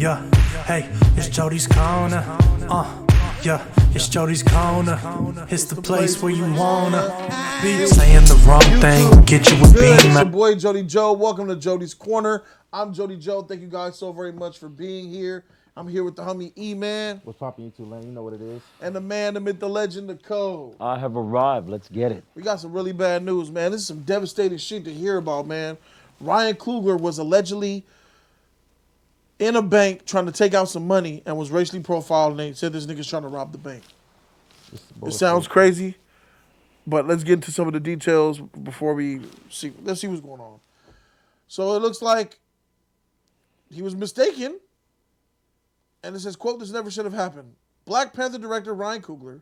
Yeah, hey, it's Jody's corner. Yeah, it's Jody's corner. It's the place where you wanna be. Saying the wrong thing will get you a beam. It's your boy Jody Joe. Welcome to Jody's Corner. I'm Jody Joe. Thank you guys so very much for being here. I'm here with the homie E-Man. What's poppin', you two, Lane? You know what it is. And the man, the myth, the legend, the code. I have arrived. Let's get it. We got some really bad news, man. This is some devastating shit to hear about, man. Ryan Coogler was allegedly in a bank trying to take out some money and was racially profiled, and they said this nigga's trying to rob the bank. It sounds crazy, but let's get into some of the details before we see. Let's see what's going on. So it looks like he was mistaken, and it says, quote, "This never should have happened. Black Panther director Ryan Coogler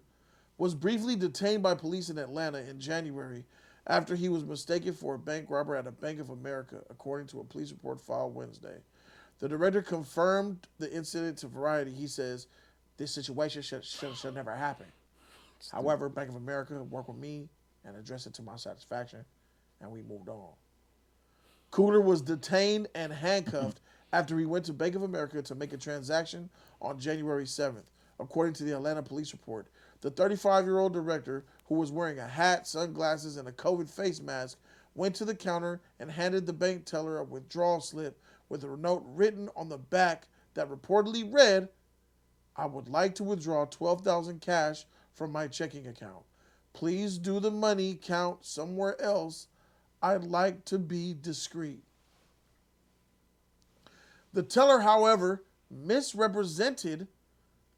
was briefly detained by police in Atlanta in January after he was mistaken for a bank robber at a Bank of America, according to a police report filed Wednesday. The director confirmed the incident to Variety. He says, this situation should never happen. However, Bank of America worked with me and addressed it to my satisfaction, and we moved on." Coogler was detained and handcuffed after he went to Bank of America to make a transaction on January 7th, according to the Atlanta police report. The 35-year-old director, who was wearing a hat, sunglasses, and a COVID face mask, went to the counter and handed the bank teller a withdrawal slip with a note written on the back that reportedly read, "I would like to withdraw $12,000 cash from my checking account. Please do the money count somewhere else. I'd like to be discreet." The teller, however, misrepresented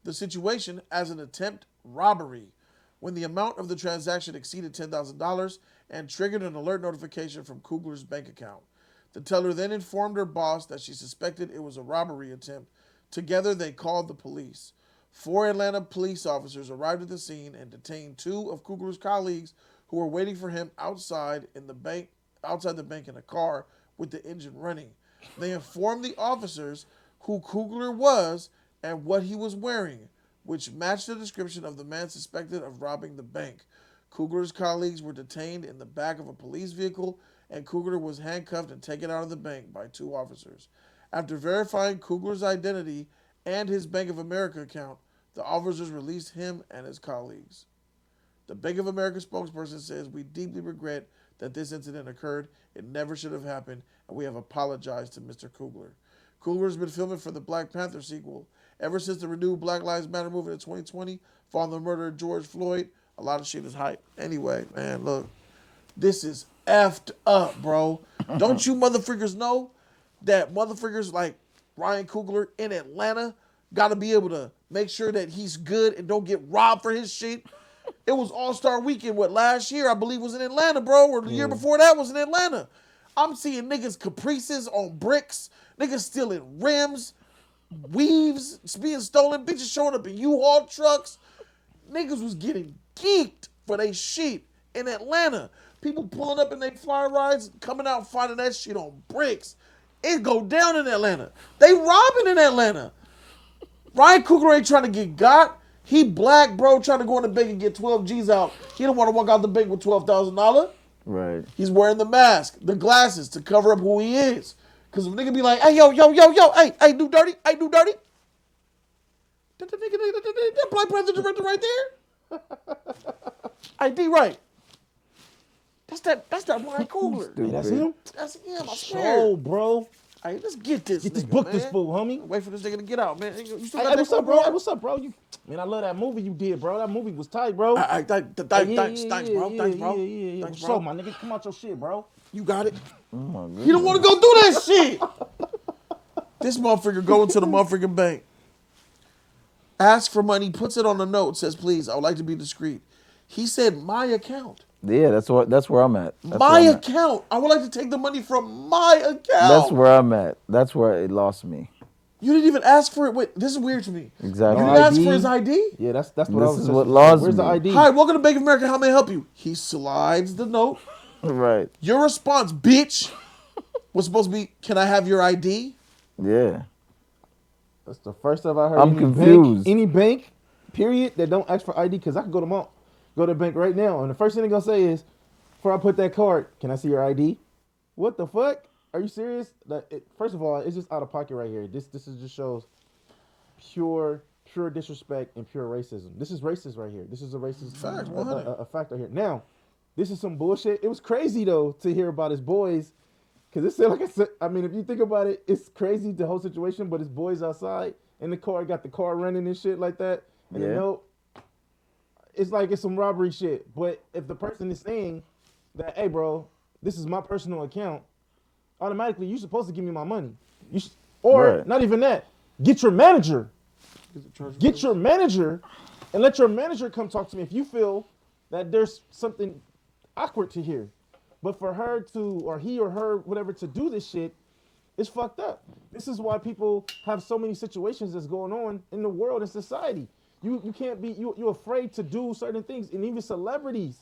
the situation as an attempt robbery when the amount of the transaction exceeded $10,000 and triggered an alert notification from Coogler's bank account. The teller then informed her boss that she suspected it was a robbery attempt. Together, they called the police. 4 Atlanta police officers arrived at the scene and detained 2 of Coogler's colleagues who were waiting for him outside the bank in a car with the engine running. They informed the officers who Coogler was and what he was wearing, which matched the description of the man suspected of robbing the bank. Coogler's colleagues were detained in the back of a police vehicle, and Coogler was handcuffed and taken out of the bank by 2 officers. After verifying Coogler's identity and his Bank of America account, the officers released him and his colleagues. The Bank of America spokesperson says, "We deeply regret that this incident occurred. It never should have happened, and we have apologized to Mr. Coogler." Coogler has been filming for the Black Panther sequel. Ever since the renewed Black Lives Matter movement in 2020, following the murder of George Floyd, a lot of shit is hype. Anyway, man, look, this is effed up, bro. Don't you motherfuckers know that motherfuckers like Ryan Coogler in Atlanta got to be able to make sure that he's good and don't get robbed for his shit? It was All-Star Weekend, last year, I believe, was in Atlanta, bro, or the year before that was in Atlanta. I'm seeing niggas caprices on bricks, niggas stealing rims, weaves being stolen, bitches showing up in U-Haul trucks. Niggas was getting geeked for they shit in Atlanta. People pulling up in their fly rides, coming out finding that shit on bricks. It go down in Atlanta. They robbing in Atlanta. Ryan Coogler ain't trying to get got. He black, bro, trying to go in the bank and get 12 G's out. He don't want to walk out the bank with $12,000. Right. He's wearing the mask, the glasses to cover up who he is. Because if a nigga be like, "Hey, yo, hey, do dirty. That Black Panther director right there. ID right. That's that Ryan Coogler. Dude, that's him? That's him, I swear. Oh, bro. Hey, let's get this Get this nigga, book, man. this fool, homie. Wait for this nigga to get out, man. You still got Hey, that what's up, bro? bro? Hey, what's up, bro? Man, I love that movie you did, bro. That movie was tight, bro. Thanks, bro. Thanks, bro. Yeah. Thanks, So, bro. my nigga, come out your shit, bro. You got it. Oh my goodness. You don't want to go do that shit. This motherfucker going to the motherfucking bank. Ask for money, puts it on the note, says, "Please, I would like to be discreet." He said, "My account." Yeah, that's where I'm at. My account. I would like to take the money from my account. That's where I'm at. That's where it lost me. You didn't even ask for it. Wait, this is weird to me. Exactly. You didn't ask for his ID? Yeah, that's what I was This is just- what lost Where's the me. ID? Hi, welcome to Bank of America. How may I help you? He slides the note. Right. Your response, bitch, was supposed to be, "Can I have your ID?" Yeah. That's the first time I heard I'm confused. Any bank, period, that don't ask for ID, because I could go to the bank right now, and the first thing they're going to say is, before I put that card, "Can I see your ID?" What the fuck? Are you serious? First of all, it's just out of pocket right here. This is just shows pure disrespect and pure racism. This is racist right here. This is a racist Fact, a fact right here. Now, this is some bullshit. It was crazy though to hear about his boys, because it said, like I said, I mean, if you think about it, it's crazy the whole situation. But his boys outside in the car, got the car running and shit like that, and the note. It's like it's some robbery shit. But if the person is saying that, hey, bro, this is my personal account, automatically you're supposed to give me my money. Or not even that. Get your manager. Get your manager and let your manager come talk to me if you feel that there's something awkward to hear. But for her to, or he or her, whatever, to do this shit, it's fucked up. This is why people have so many situations that's going on in the world and society. You can't be, you're afraid to do certain things, and even celebrities.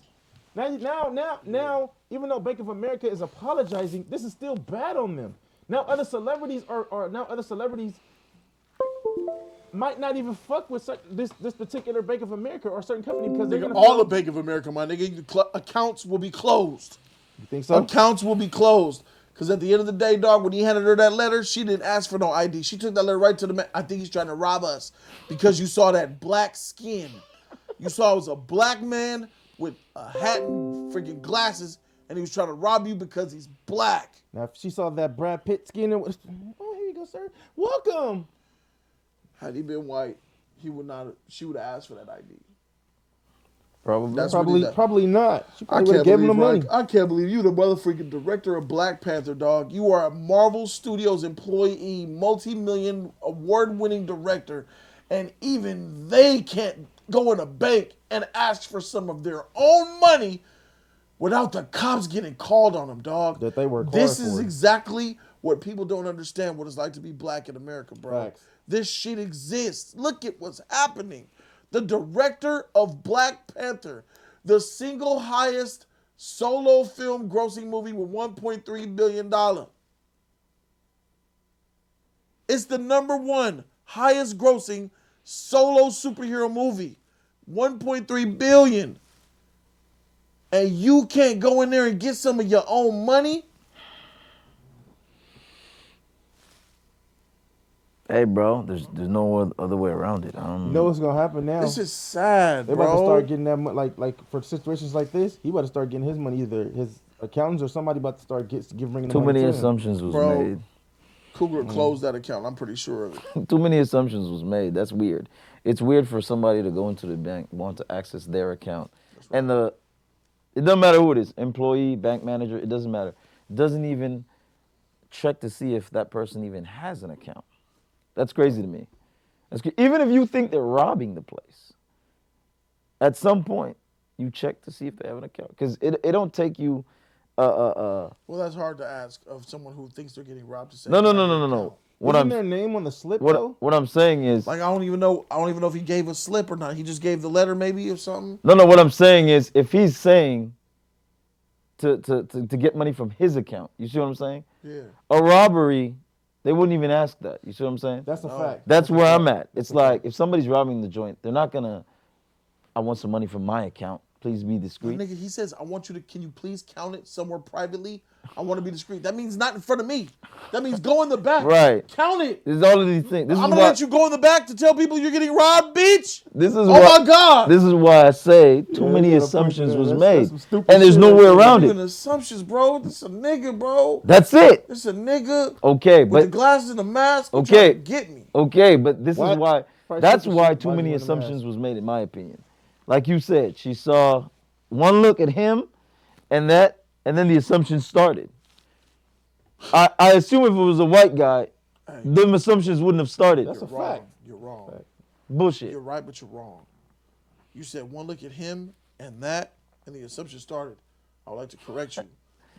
Now, even though Bank of America is apologizing, this is still bad on them. Now other celebrities might not even fuck with this particular Bank of America or a certain company because they're gonna all the Bank of America, my nigga, accounts will be closed. You think so? Accounts will be closed. Because at the end of the day, dog, when he handed her that letter, she didn't ask for no ID. She took that letter right to the man. I think he's trying to rob us because you saw that black skin. You saw it was a black man with a hat and freaking glasses, and he was trying to rob you because he's black. Now, if she saw that Brad Pitt skin, it was, oh, here you go, sir. Welcome. Had he been white, he would not. She would have asked for that ID. Probably not. She probably would have given him the money. I can't believe you, the motherfucking director of Black Panther, dog. You are a Marvel Studios employee, multi-million award-winning director, and even they can't go in a bank and ask for some of their own money without the cops getting called on them, dog. That they work hard This is for. Exactly what people don't understand what it's like to be black in America, bro. Facts. This shit exists. Look at what's happening. The director of Black Panther, the single highest solo film grossing movie with $1.3 billion. It's the number one highest grossing solo superhero movie, $1.3 billion. And you can't go in there and get some of your own money? Hey, bro, there's no other way around it. You know what's gonna happen now? This is sad, They're bro. about to start getting that money, like for situations like this. He about to start getting his money, either his accountants or somebody about to start bringing. Too many to assumptions was made. Coogler closed that account. I'm pretty sure of it. Too many assumptions was made. That's weird. It's weird for somebody to go into the bank, want to access their account, and it doesn't matter who it is, employee, bank manager, it doesn't matter. Doesn't even check to see if that person even has an account. That's crazy to me. Even if you think they're robbing the place, at some point you check to see if they have an account, because it don't take you. Well, that's hard to ask of someone who thinks they're getting robbed to say. No. Isn't their name on the slip though? What I'm saying is, like, I don't even know if he gave a slip or not. He just gave the letter maybe or something. No. What I'm saying is, if he's saying to get money from his account, you see what I'm saying? Yeah. A robbery, they wouldn't even ask that. You see what I'm saying? That's a fact. That's where I'm at. It's like, if somebody's robbing the joint, they're not gonna, I want some money from my account. Please be discreet. Nigga, he says, can you please count it somewhere privately? I want to be discreet. That means not in front of me. That means go in the back. Right. Count it. There's all of these things. I'm going to let you go in the back to tell people you're getting robbed, bitch. My God. This is why I say too many assumptions was made. That's and there's no way around it. Assumptions, bro. This is a nigga, bro. That's it. This is a nigga. Okay, with but the glasses and the mask. Okay. To get me. Okay, but this is why. That's why too Why many you wearing the assumptions was made, in my opinion. Like you said, she saw one look at him, and then the assumption started. I assume if it was a white guy, them assumptions wouldn't have started. That's a fact. You're wrong. Bullshit. You're right, but you're wrong. You said one look at him and the assumption started. I would like to correct you.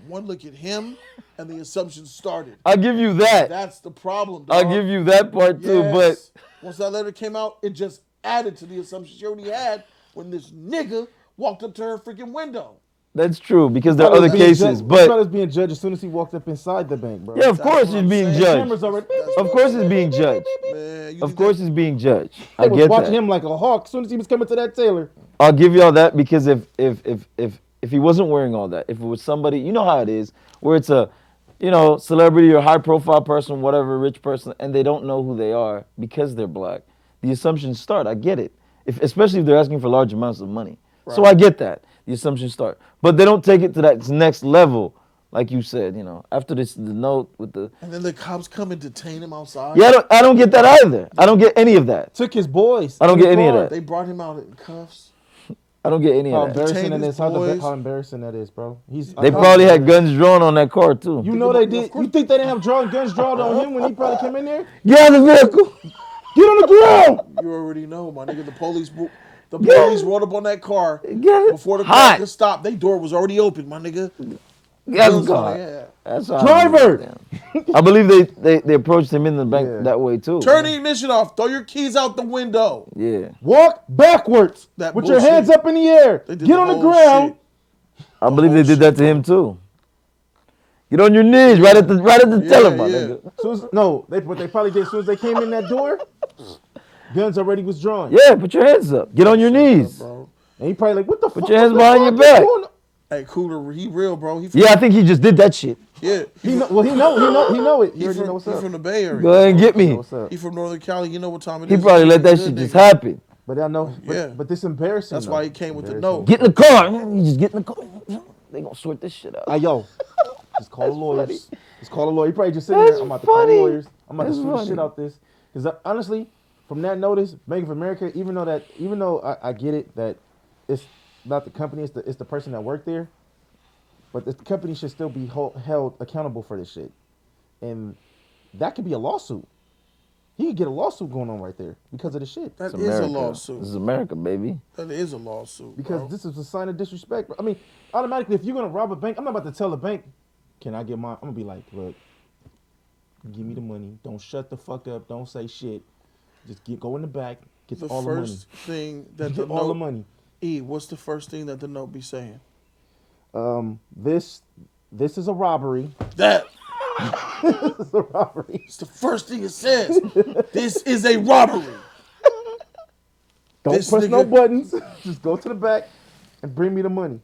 One look at him and the assumption started. I'll give you that. That's the problem, dog. I'll give you that part too, but once that letter came out, it just added to the assumption she already had when this nigga walked up to her freaking window. that's true, because there are other cases. I But thought he was being judged as soon as he walked up inside the bank, bro. yeah, of course he's being judged. Cameras already. Of course he's being judged. Man, Of course he's being judged. I I was get watching that. him like a hawk as soon as he was coming to that tailor. I'll give y'all that, because if he wasn't wearing all that, if it was somebody, you know how it is, where it's celebrity or high profile person, whatever, rich person, and they don't know who they are because they're black, the assumptions start. I get it. Especially if they're asking for large amounts of money. Right. So I get that. The assumptions start. But they don't take it to that next level, like you said, after the note with the... And then the cops come and detain him outside? Yeah, I don't get that either. I don't get any of that. Took his boys. I don't get any of that. They brought him out in cuffs. I don't get any of that. How embarrassing that is, bro. They probably had guns drawn on that car, too. You know they did. You think they didn't have guns drawn on him when he probably came in there? Get out of the vehicle. Get on the ground. You already know, my nigga. The police rolled up on that car before the car could stop. Their door was already open, my nigga. That's driver. I believe they approached him in the bank that way too. Turn the ignition off. Throw your keys out the window. Yeah. Walk backwards with your hands up in the air. Get on the ground. Shit. I believe they did that to him too. Get on your knees right at the nigga. What they probably did as soon as they came in that door, guns already was drawn. Yeah, put your hands up. Get on your knees. Bro. And he probably like, what the fuck? Put your hands behind your back. Hey, Coogler, he real, bro. I think he just did that shit. Yeah. He know it. He already know what's up. He from the Bay Area. Go ahead and get me. He from Northern Cali. You know what time it is. He probably let that shit just happen. But I know. But this embarrassing. That's why he came with the note. Get in the car. You just get in the car. They gonna sort this shit out. Yo, just call the lawyers. Just call the lawyer. He probably just sitting there. I'm about to call the lawyers. I'm about to sort the shit out this. Because honestly, from that notice, Bank of America, even though I get it that it's not the company, it's the person that worked there. But the company should still be held accountable for this shit. And that could be a lawsuit. He could get a lawsuit going on right there because of the shit. That is a lawsuit. This is America, baby. That is a lawsuit. Because this is a sign of disrespect. I mean, automatically, if you're going to rob a bank, I'm not about to tell the bank, can I get mine? I'm going to be like, look, give me the money. Don't shut the fuck up. Don't say shit. Just go in the back. Get all the money. The first thing that the note... all the money. What's the first thing that the note be saying? This is a robbery. This is a robbery. It's the first thing it says. This is a robbery. Don't press no buttons. Just go to the back and bring me the money.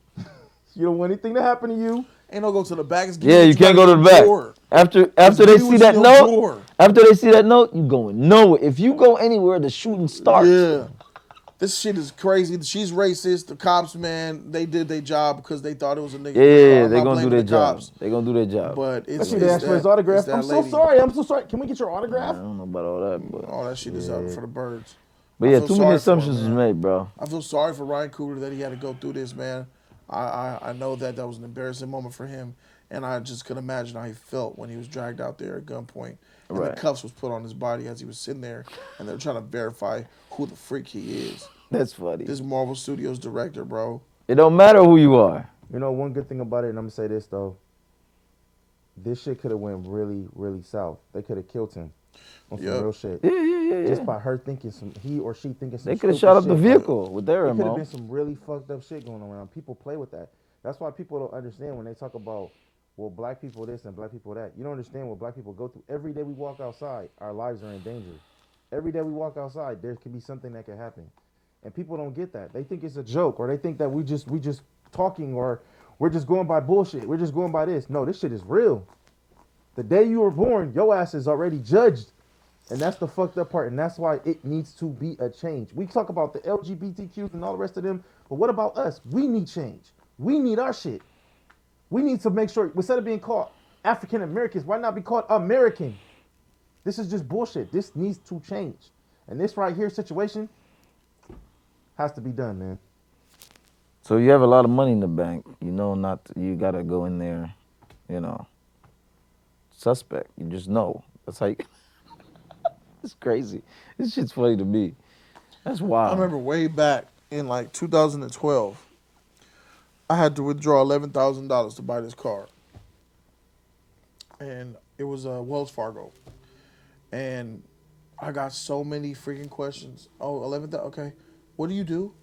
You don't want anything to happen to you. Ain't no go to the back. You can't go to the back. After they see that note, you going nowhere. If you go anywhere, the shooting starts. Yeah. This shit is crazy. She's racist. The cops, man, they did their job because they thought it was a nigga. Yeah, they're going to do their job. They're going to do their job. But it's they asked for his autograph. I'm so sorry. Can we get your autograph? I don't know about all that. But all that shit is out for the birds. But yeah, too many assumptions was made, bro. I feel sorry for Ryan Coogler that he had to go through this, man. I know that was an embarrassing moment for him. And I just could imagine how he felt when he was dragged out there at gunpoint. And the cuffs was put on his body as he was sitting there. And they're trying to verify who the freak he is. That's funny. This Marvel Studios director, bro. It don't matter who you are. You know, one good thing about it, and I'm going to say this, though. This shit could have went really, really south. They could have killed him on some real shit. Yeah. Just by her thinking he or she thinking some They could have shot up the vehicle with their ammo. There could have been some really fucked up shit going around. People play with that. That's why people don't understand when they talk about, well, black people this and black people that. You don't understand what black people go through. Every day we walk outside, our lives are in danger. Every day we walk outside, there can be something that can happen. And people don't get that. They think it's a joke, or they think that we just talking, or we're just going by bullshit. We're just going by this. No, this shit is real. The day you were born, your ass is already judged. And that's the fucked up part. And that's why it needs to be a change. We talk about the LGBTQs and all the rest of them, but what about us? We need change. We need our shit. We need to make sure, instead of being called African Americans, why not be called American? This is just bullshit. This needs to change. And this right here situation has to be done, man. So you have a lot of money in the bank. You got to go in there, suspect. You just know. That's how you... It's crazy. This shit's funny to me. That's wild. I remember way back in like 2012, I had to withdraw $11,000 to buy this car. And it was Wells Fargo. And I got so many freaking questions. Oh, 11,000, okay. What do you do?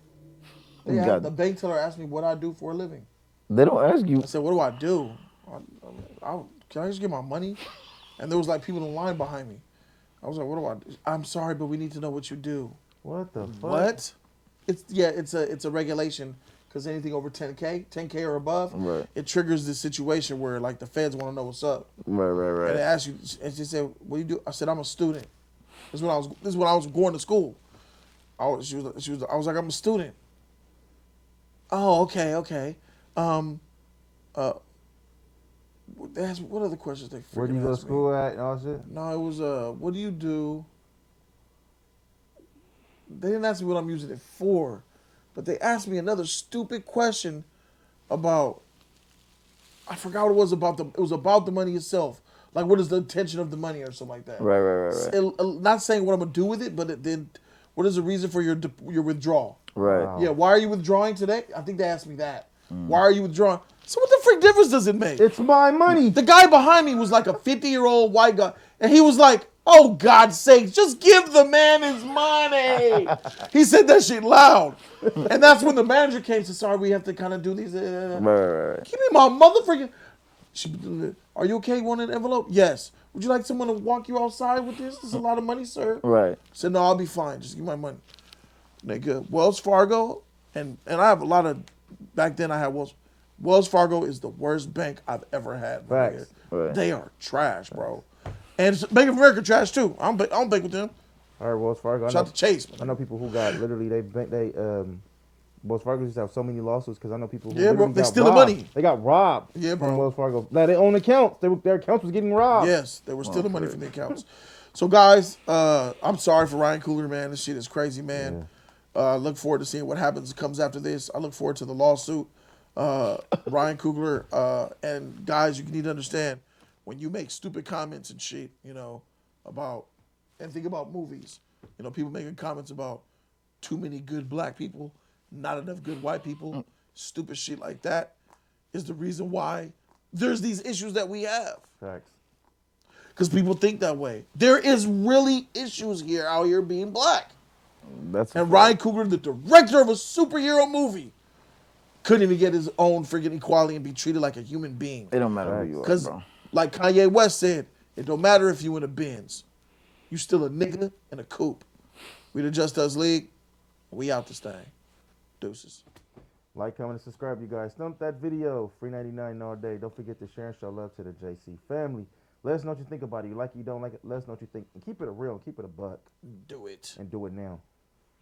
The bank teller asked me what I do for a living. They don't ask you. I said, what do I do? Can I just get my money? And there was like people in line behind me. I was like, what do I do? I'm sorry, but we need to know what you do. What the fuck? What? It's a regulation because anything over 10K or above, Right. it triggers this situation where like the feds want to know what's up. Right. And they ask you, and she said, "What do you do?" I said, "I'm a student." This is when I was going to school. I was like, "I'm a student." Oh, okay. What other questions they freaking Where do you go to asked me? school at and all that shit? No, it was what do you do? They didn't ask me what I'm using it for, but they asked me another stupid question about. I forgot what it was about it was about the money itself. Like, what is the intention of the money or something like that? Right. Not saying what I'm gonna do with it, but then what is the reason for your withdrawal? Right. Wow. Yeah, why are you withdrawing today? I think they asked me that. Why are you withdrawing? So what the freak difference does it make? It's my money. The guy behind me was like a 50-year-old white guy, and he was like, "Oh, God's sake, just give the man his money." He said that shit loud. And that's when the manager came and said, "Sorry, we have to kind of do these. Right. Give me my motherfucking... Are you okay? Want an envelope? Yes. Would you like someone to walk you outside with this? This is a lot of money, sir." Right. I said, "No, I'll be fine. Just give me my money." Nigga, Wells Fargo, and I have a lot of... Back then I had Wells Fargo is the worst bank I've ever had. Facts. Right. They are trash, bro. And Bank of America trash too. I don't bank with them. All right, Wells Fargo. Shout out to Chase. I know people who got literally Wells Fargo used to have so many lawsuits because I know people who Yeah, bro, literally they got stealing robbed. money. They got robbed. Yeah, bro. From Wells Fargo. Now they own accounts. Their accounts was getting robbed. Yes, they were stealing money from the accounts. So guys, I'm sorry for Ryan Coogler, man. This shit is crazy, man. Look forward to seeing what comes after this. I look forward to the lawsuit. Ryan Coogler, and guys, you need to understand when you make stupid comments and shit, and think about movies. People making comments about too many good black people, not enough good white people, stupid shit like that is the reason why there's these issues that we have. Facts. Because people think that way. There is really issues out here being black. And Ryan Coogler, the director of a superhero movie, couldn't even get his own freaking equality and be treated like a human being. It don't matter who you are, Because, bro. like Kanye West said, it don't matter if you in a Benz. You still a nigga in a coupe. We the Just Us League. We out this thing. Deuces. Like, comment, and subscribe, you guys. Thump that video. Free 99 all day. Don't forget to share and show love to the JC family. Let us know what you think about it. You like it, you don't like it. Let us know what you think. And keep it a real. Keep it a buck. Do it. And do it now.